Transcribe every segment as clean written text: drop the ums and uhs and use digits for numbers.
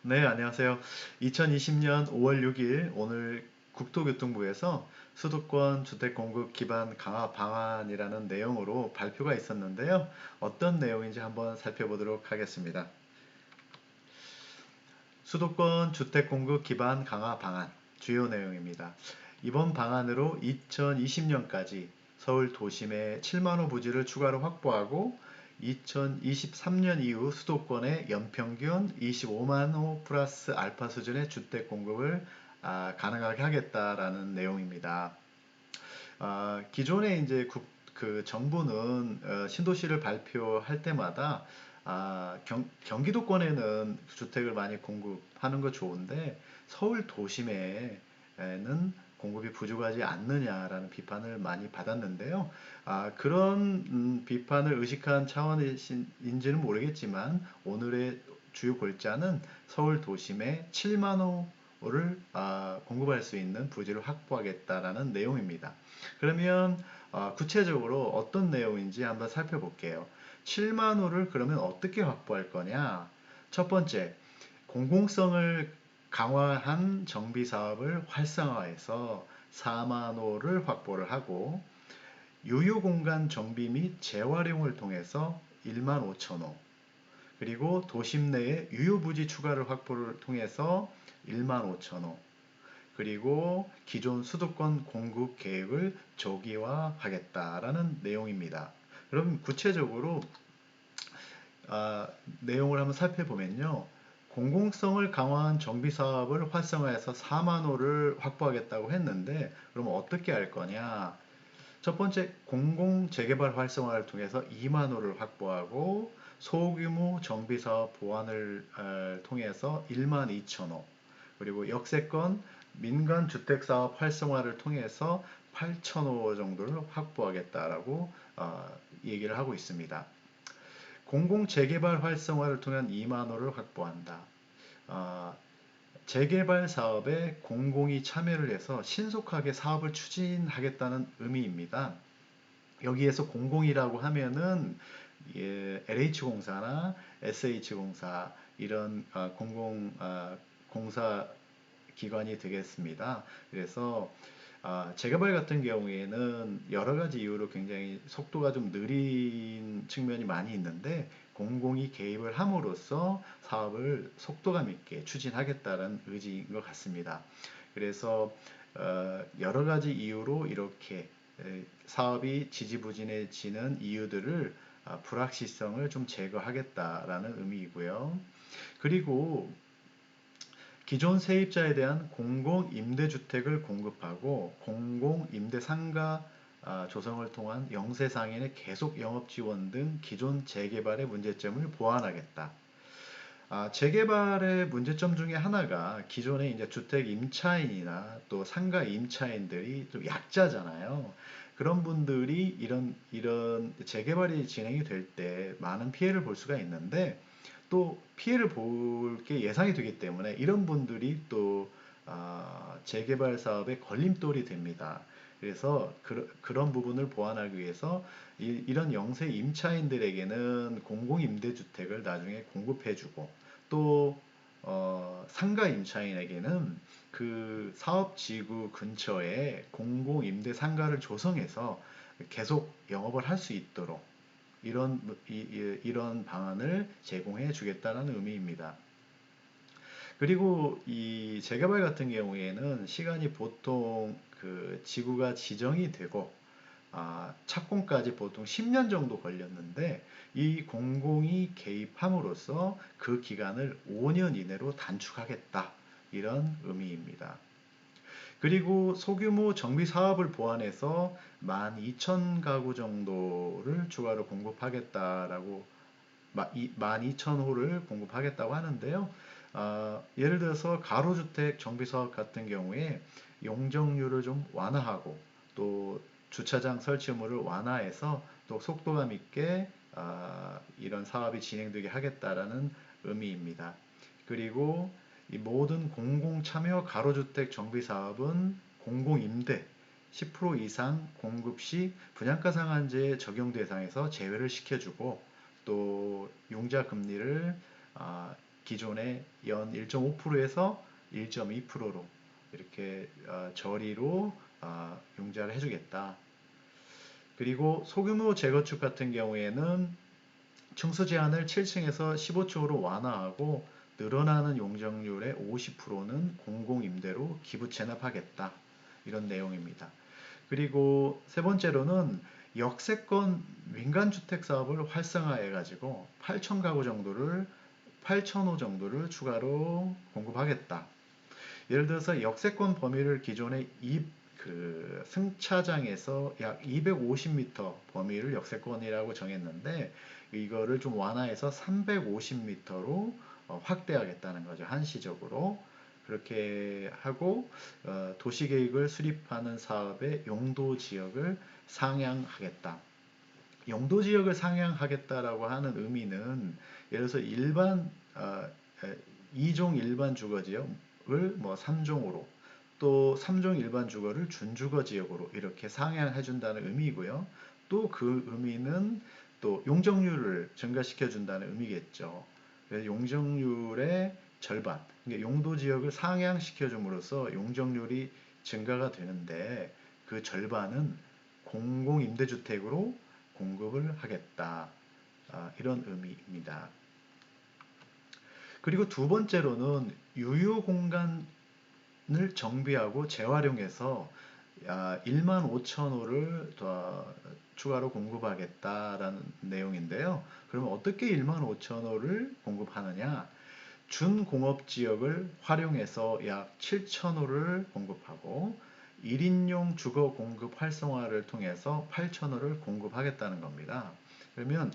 네, 안녕하세요. 2020년 5월 6일 오늘 국토교통부에서 수도권 주택 공급 기반 강화 방안이라는 내용으로 발표가 있었는데요. 어떤 내용인지 한번 살펴보도록 하겠습니다. 수도권 주택 공급 기반 강화 방안 주요 내용입니다. 이번 방안으로 2020년까지 서울 도심의 7만 호 부지를 추가로 확보하고 2023년 이후 수도권의 연평균 25만 호 플러스 알파 수준의 주택 공급을 가능하게 하겠다라는 내용입니다. 기존에 이제 그 정부는 신도시를 발표할 때마다 경기도권에는 주택을 많이 공급하는 거 좋은데 서울 도심에는 공급이 부족하지 않느냐라는 비판을 많이 받았는데요. 그런 비판을 의식한 차원인지는 모르겠지만 오늘의 주요 골자는 서울 도심에 7만 호를 공급할 수 있는 부지를 확보하겠다라는 내용입니다. 그러면 구체적으로 어떤 내용인지 한번 살펴볼게요. 7만 호를 그러면 어떻게 확보할 거냐? 첫 번째, 공공성을 강화한 정비 사업을 활성화해서 4만 호를 확보를 하고 유휴공간 정비 및 재활용을 통해서 1만 5천 호, 그리고 도심 내에 유휴부지 추가를 확보를 통해서 1만 5천 호, 그리고 기존 수도권 공급 계획을 조기화하겠다라는 내용입니다. 그럼 구체적으로 내용을 한번 살펴보면요. 공공성을 강화한 정비 사업을 활성화해서 4만 호를 확보하겠다고 했는데 그럼 어떻게 할 거냐? 첫 번째, 공공 재개발 활성화를 통해서 2만 호를 확보하고 소규모 정비 사업 보완을 통해서 1만 2천 호, 그리고 역세권 민간 주택 사업 활성화를 통해서 8천 호 정도를 확보하겠다라고 얘기를 하고 있습니다. 공공 재개발 활성화를 통한 2만 호를 확보한다. 어, 재개발 사업에 공공이 참여를 해서 신속하게 사업을 추진하겠다는 의미입니다. 여기에서 공공이라고 하면은 LH공사나 SH공사 이런 공공 공사 기관이 되겠습니다. 그래서 재개발 같은 경우에는 여러 가지 이유로 굉장히 속도가 좀 느린 측면이 많이 있는데 공공이 개입을 함으로써 사업을 속도감 있게 추진하겠다는 의지인 것 같습니다. 그래서 여러 가지 이유로 이렇게 사업이 지지부진해지는 이유들을 불확실성을 좀 제거하겠다라는 의미이고요. 그리고 기존 세입자에 대한 공공임대주택을 공급하고 공공임대상가 조성을 통한 영세상인의 계속 영업지원 등 기존 재개발의 문제점을 보완하겠다. 재개발의 문제점 중에 하나가 기존의 이제 주택 임차인이나 또 상가 임차인들이 좀 약자잖아요. 그런 분들이 이런 재개발이 진행이 될 때 많은 피해를 볼 수가 있는데 또 피해를 볼 게 예상이 되기 때문에 이런 분들이 또 재개발 사업의 걸림돌이 됩니다. 그래서 런 부분을 보완하기 위해서 런 영세 임차인들에게는 공공임대주택을 나중에 공급해주고 또 상가 임차인에게는 그 사업지구 근처에 공공임대 상가를 조성해서 계속 영업을 할 수 있도록 이런 방안을 제공해 주겠다는 의미입니다. 그리고 이 재개발 같은 경우에는 시간이 보통 그 지구가 지정이 되고 착공까지 보통 10년 정도 걸렸는데 이 공공이 개입함으로써 그 기간을 5년 이내로 단축하겠다 이런 의미입니다. 그리고 소규모 정비 사업을 보완해서 12,000가구 정도를 추가로 공급하겠다라고 12,000호를 공급하겠다고 하는데요. 예를 들어서 가로주택 정비 사업 같은 경우에 용적률을 좀 완화하고 또 주차장 설치 의무를 완화해서 또 속도감 있게 이런 사업이 진행되게 하겠다라는 의미입니다. 그리고 이 모든 공공 참여 가로주택 정비 사업은 공공임대 10% 이상 공급 시 분양가 상한제 적용 대상에서 제외를 시켜주고 또 융자 금리를 기존의 연 1.5%에서 1.2%로 이렇게 저리로 융자를 해주겠다. 그리고 소규모 재건축 같은 경우에는 층수 제한을 7층에서 15층으로 완화하고 늘어나는 용적률의 50%는 공공임대로 기부 체납하겠다. 이런 내용입니다. 그리고 세 번째로는 역세권 민간주택 사업을 활성화해가지고 8,000가구 정도를 8,000호 정도를 추가로 공급하겠다. 예를 들어서 역세권 범위를 기존의 승차장에서 약 250m 범위를 역세권이라고 정했는데 이거를 좀 완화해서 350m로 확대하겠다는 거죠. 한시적으로. 그렇게 하고 도시계획을 수립하는 사업의 용도 지역을 상향하겠다. 용도 지역을 상향하겠다라고 하는 의미는 예를 들어서 일반 2종 일반 주거 지역을 뭐 3종으로 또 3종 일반 주거를 준주거 지역으로 이렇게 상향해 준다는 의미이고요. 또 그 의미는 또 용적률을 증가시켜 준다는 의미겠죠. 그래서 용적률의 절반, 그러니까 용도 지역을 상향시켜 줌으로써 용적률이 증가가 되는데 그 절반은 공공임대주택으로 공급을 하겠다. 이런 의미입니다. 그리고 두 번째로는 유휴공간을 정비하고 재활용해서 1만 5천 호를 더 추가로 공급하겠다라는 내용인데요. 그러면 어떻게 1만 5천 호를 공급하느냐? 준공업지역을 활용해서 약 7천 호를 공급하고 1인용 주거 공급 활성화를 통해서 8천 호를 공급하겠다는 겁니다. 그러면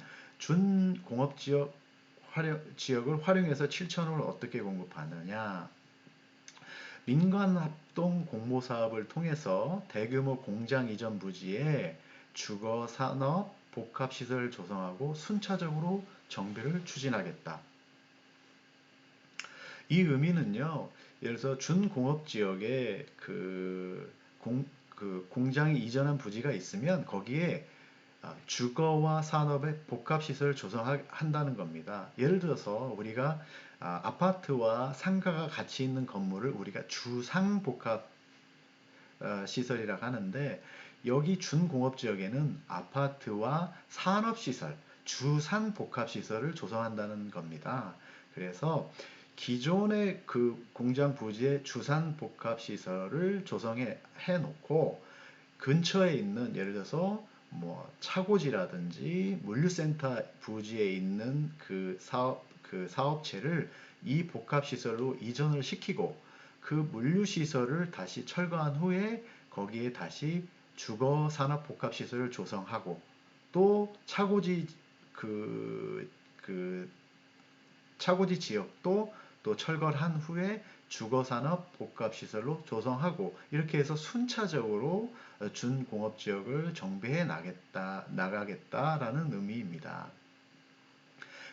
지역을 활용해서 7천 호를 어떻게 공급하느냐? 민간합동 공모사업을 통해서 대규모 공장 이전 부지에 주거, 산업, 복합시설을 조성하고 순차적으로 정비를 추진하겠다. 이 의미는요, 예를 들어서 준공업지역에 공장이 이전한 부지가 있으면 거기에 주거와 산업의 복합시설을 조성한다는 겁니다. 예를 들어서 우리가 아파트와 상가가 같이 있는 건물을 우리가 주상복합 시설이라고 하는데 여기 준공업지역에는 아파트와 산업시설, 주상복합시설을 조성한다는 겁니다. 그래서 기존의 그 공장 부지에 주상복합시설을 조성해 놓고 근처에 있는 예를 들어서 뭐 차고지라든지 물류센터 부지에 있는 그 사업체를 이 복합시설로 이전을 시키고 그 물류시설을 다시 철거한 후에 거기에 다시 주거 산업 복합시설을 조성하고 또 그 차고지 지역도 또 철거를 한 후에 주거산업 복합시설로 조성하고 이렇게 해서 순차적으로 준공업지역을 정비해 나가겠다라는 의미입니다.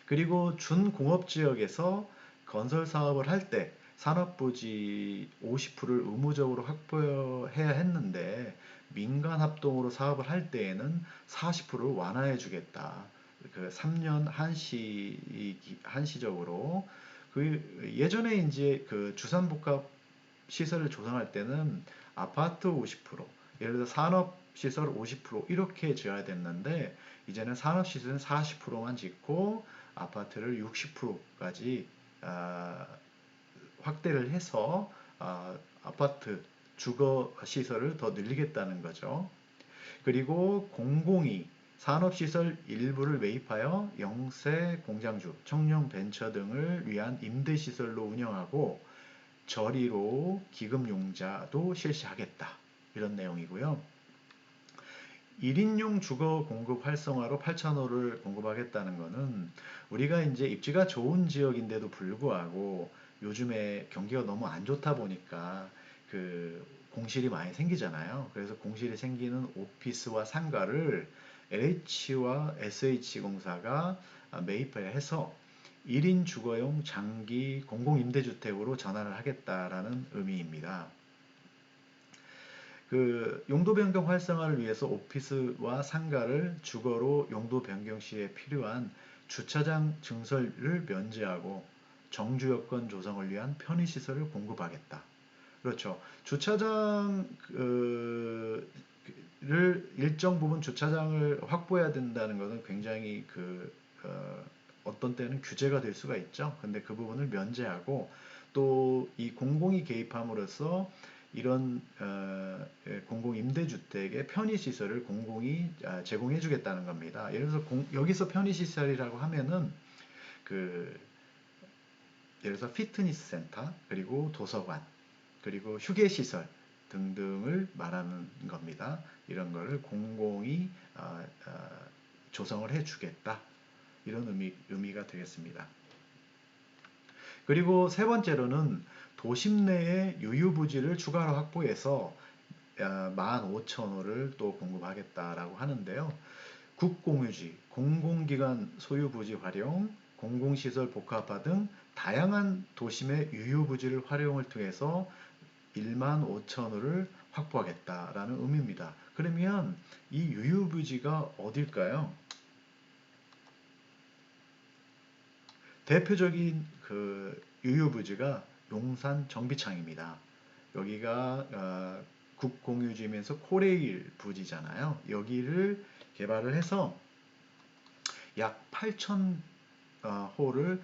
그리고 준공업지역에서 건설 사업을 할 때 산업부지 50%를 의무적으로 확보해야 했는데 민간 합동으로 사업을 할 때에는 40%를 완화해 주겠다. 그 3년 한시적으로 그 예전에 이제 그 주산복합 시설을 조성할 때는 아파트 50%, 예를 들어 산업 시설 50% 이렇게 지어야 됐는데 이제는 산업 시설은 40%만 짓고 아파트를 60%까지 확대를 해서 아파트 주거 시설을 더 늘리겠다는 거죠. 그리고 공공이 산업시설 일부를 매입하여 영세 공장주, 청년 벤처 등을 위한 임대시설로 운영하고 저리로 기금융자도 실시하겠다. 이런 내용이고요. 1인용 주거 공급 활성화로 8,000호를 공급하겠다는 것은 우리가 이제 입지가 좋은 지역인데도 불구하고 요즘에 경기가 너무 안 좋다 보니까 그 공실이 많이 생기잖아요. 그래서 공실이 생기는 오피스와 상가를 LH와 SH공사가 매입해서 1인 주거용 장기 공공임대주택으로 전환을 하겠다라는 의미입니다. 그 용도 변경 활성화를 위해서 오피스와 상가를 주거로 용도 변경 시에 필요한 주차장 증설을 면제하고 정주여건 조성을 위한 편의시설을 공급하겠다. 그렇죠. 주차장 를 일정 부분 주차장을 확보해야 된다는 것은 굉장히 어떤 때는 규제가 될 수가 있죠. 근데 그 부분을 면제하고 또 이 공공이 개입함으로써 이런 공공 임대주택의 편의시설을 공공이 제공해 주겠다는 겁니다. 예를 들어서 여기서 편의시설이라고 하면은 그 예를 들어서 피트니스 센터, 그리고 도서관, 그리고 휴게시설 등등을 말하는 겁니다. 이런 거를 공공이 조성을 해주겠다. 이런 의미가 되겠습니다. 그리고 세 번째로는 도심 내에 유유부지를 추가로 확보해서 15,000호를 또 공급하겠다라고 하는데요. 국공유지, 공공기관 소유부지 활용, 공공시설 복합화 등 다양한 도심의 유유부지를 활용을 통해서 15,000호를 확보하겠다라는 의미입니다. 그러면 이 유유부지가 어딜까요? 대표적인 유유부지가 용산 정비창입니다. 여기가 국공유지면서 코레일 부지잖아요. 여기를 개발을 해서 약 8,000호를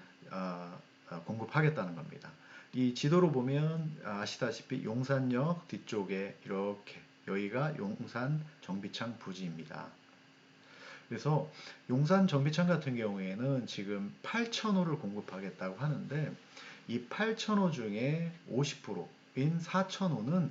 공급하겠다는 겁니다. 이 지도로 보면 아시다시피 용산역 뒤쪽에 이렇게 여기가 용산 정비창 부지입니다. 그래서 용산 정비창 같은 경우에는 지금 8,000호를 공급하겠다고 하는데 이 8,000호 중에 50%인 4,000호는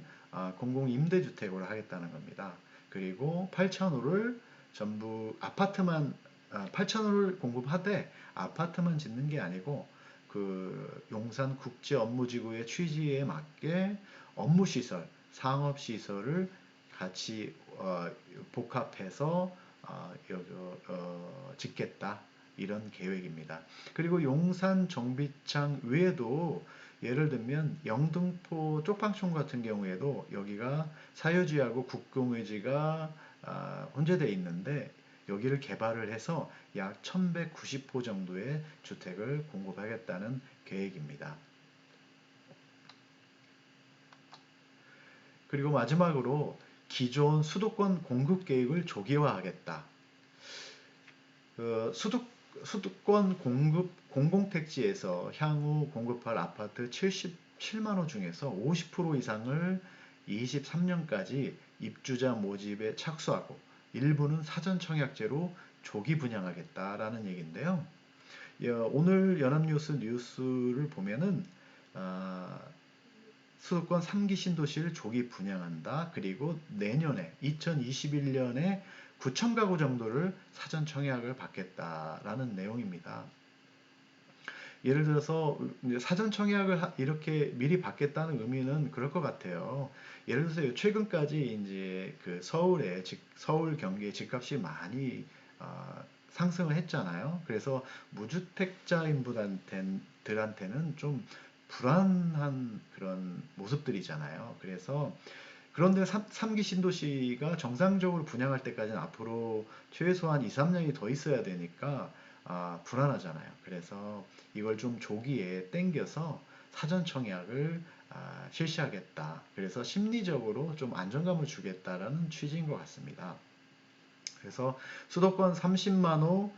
공공임대주택으로 하겠다는 겁니다. 그리고 8,000호를 전부 아파트만 8,000호를 공급하되 아파트만 짓는 게 아니고 용산 국제업무지구의 취지에 맞게 업무시설, 상업시설을 같이 복합해서 짓겠다. 이런 계획입니다. 그리고 용산 정비창 외에도 예를 들면 영등포 쪽방촌 같은 경우에도 여기가 사유지하고 국공유지가 혼재되어 있는데 여기를 개발을 해서 약 1190호 정도의 주택을 공급하겠다는 계획입니다. 그리고 마지막으로 기존 수도권 공급 계획을 조기화하겠다. 수도권 공급 공공택지에서 향후 공급할 아파트 77만 호 중에서 50% 이상을 23년까지 입주자 모집에 착수하고 일부는 사전 청약제로 조기 분양하겠다라는 얘기인데요. 오늘 연합뉴스 뉴스를 보면은 수도권 3기 신도시를 조기 분양한다. 그리고 내년에 2021년에 9천 가구 정도를 사전 청약을 받겠다라는 내용입니다. 예를 들어서 사전 청약을 이렇게 미리 받겠다는 의미는 그럴 것 같아요. 예를 들어서 최근까지 이제 서울 경기의 집값이 많이 상승을 했잖아요. 그래서 무주택자인 분들한테는 좀 불안한 그런 모습들이잖아요. 그런데 3기 신도시가 정상적으로 분양할 때까지는 앞으로 최소한 2, 3년이 더 있어야 되니까 불안하잖아요. 그래서 이걸 좀 조기에 땡겨서 사전 청약을 실시하겠다. 그래서 심리적으로 좀 안정감을 주겠다라는 취지인 것 같습니다. 그래서 수도권 30만 호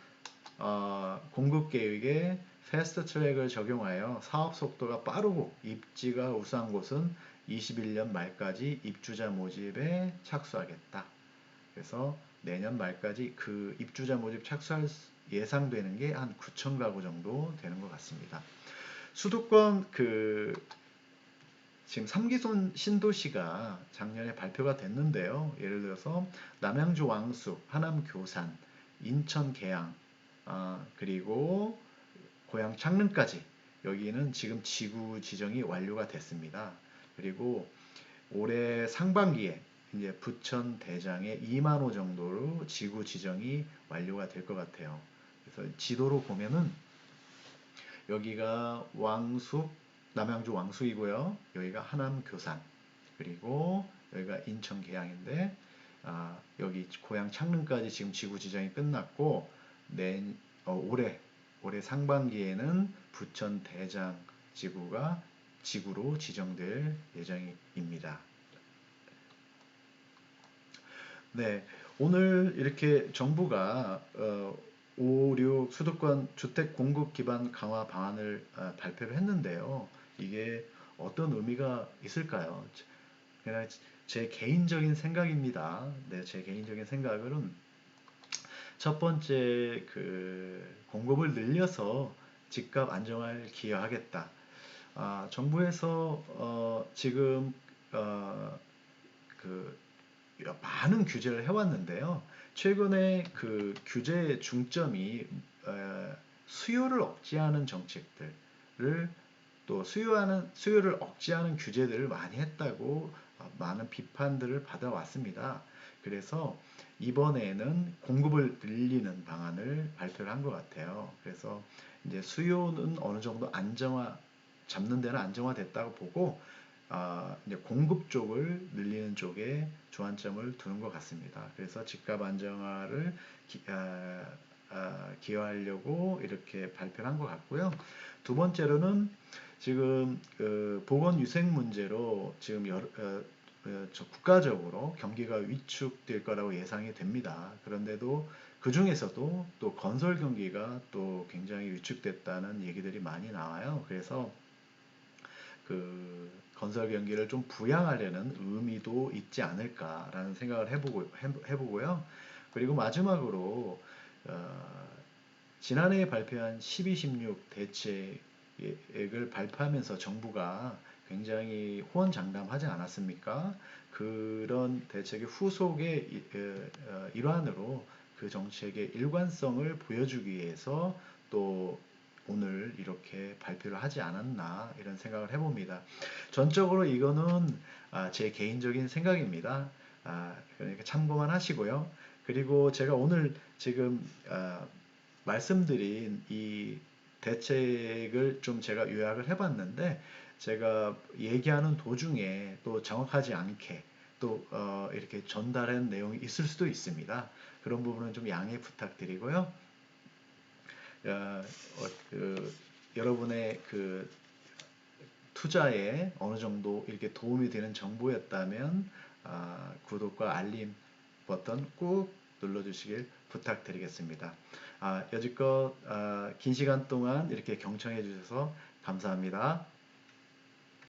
공급 계획에 패스트 트랙을 적용하여 사업 속도가 빠르고 입지가 우수한 곳은 21년 말까지 입주자 모집에 착수하겠다. 그래서 내년 말까지 그 입주자 모집 착수할 예상되는 게 한 9천 가구 정도 되는 것 같습니다. 수도권 지금 3기 신도시가 작년에 발표가 됐는데요. 예를 들어서 남양주 왕숙, 하남 교산, 인천 계양, 그리고 고양 창릉까지 여기는 지금 지구 지정이 완료가 됐습니다. 그리고 올해 상반기에 이제 부천 대장에 2만 호 정도로 지구 지정이 완료가 될 것 같아요. 그래서 지도로 보면은 여기가 남양주 왕숙이고요. 여기가 하남 교산, 그리고 여기가 인천 계양인데 여기 고양 창릉까지 지금 지구 지정이 끝났고 올해 올해 상반기에는 부천 대장 지구가 지구로 지정될 예정입니다. 네, 오늘 이렇게 정부가 5, 6 수도권 주택 공급 기반 강화 방안을 발표를 했는데요. 이게 어떤 의미가 있을까요? 그냥 제 개인적인 생각입니다. 네, 제 개인적인 생각은 첫 번째 공급을 늘려서 집값 안정화를 기여하겠다. 정부에서 지금 어, 그 많은 규제를 해왔는데요. 최근에 그 규제의 중점이 수요를 억제하는 정책들을 또 수요를 억제하는 규제들을 많이 했다고 많은 비판들을 받아왔습니다. 그래서 이번에는 공급을 늘리는 방안을 발표를 한 것 같아요. 그래서 이제 수요는 어느 정도 잡는 데는 안정화됐다고 보고 이제 공급 쪽을 늘리는 쪽에 주안점을 두는 것 같습니다. 그래서 집값 안정화를 기여하려고 이렇게 발표를 한 것 같고요. 두 번째로는 지금 보건위생 문제로 지금 국가적으로 경기가 위축될 거라고 예상이 됩니다. 그런데도 그 중에서도 또 건설 경기가 또 굉장히 위축됐다는 얘기들이 많이 나와요. 그래서 건설 경기를 좀 부양하려는 의미도 있지 않을까라는 생각을 해보고요. 그리고 마지막으로 지난해에 발표한 12, 16 대책을 발표하면서 정부가 굉장히 호언장담하지 않았습니까? 그런 대책의 후속의 일환으로 그 정책의 일관성을 보여주기 위해서 또 오늘 이렇게 발표를 하지 않았나 이런 생각을 해봅니다. 전적으로 이거는 제 개인적인 생각입니다. 그러니까 참고만 하시고요. 그리고 제가 오늘 지금 말씀드린 이 대책을 좀 제가 요약을 해봤는데 제가 얘기하는 도중에 또 정확하지 않게 또 이렇게 전달한 내용이 있을 수도 있습니다. 그런 부분은 좀 양해 부탁드리고요. 여러분의 투자에 어느 정도 이렇게 도움이 되는 정보였다면 구독과 알림 버튼 꾹 눌러주시길 부탁드리겠습니다. 여지껏 긴 시간 동안 이렇게 경청해 주셔서 감사합니다.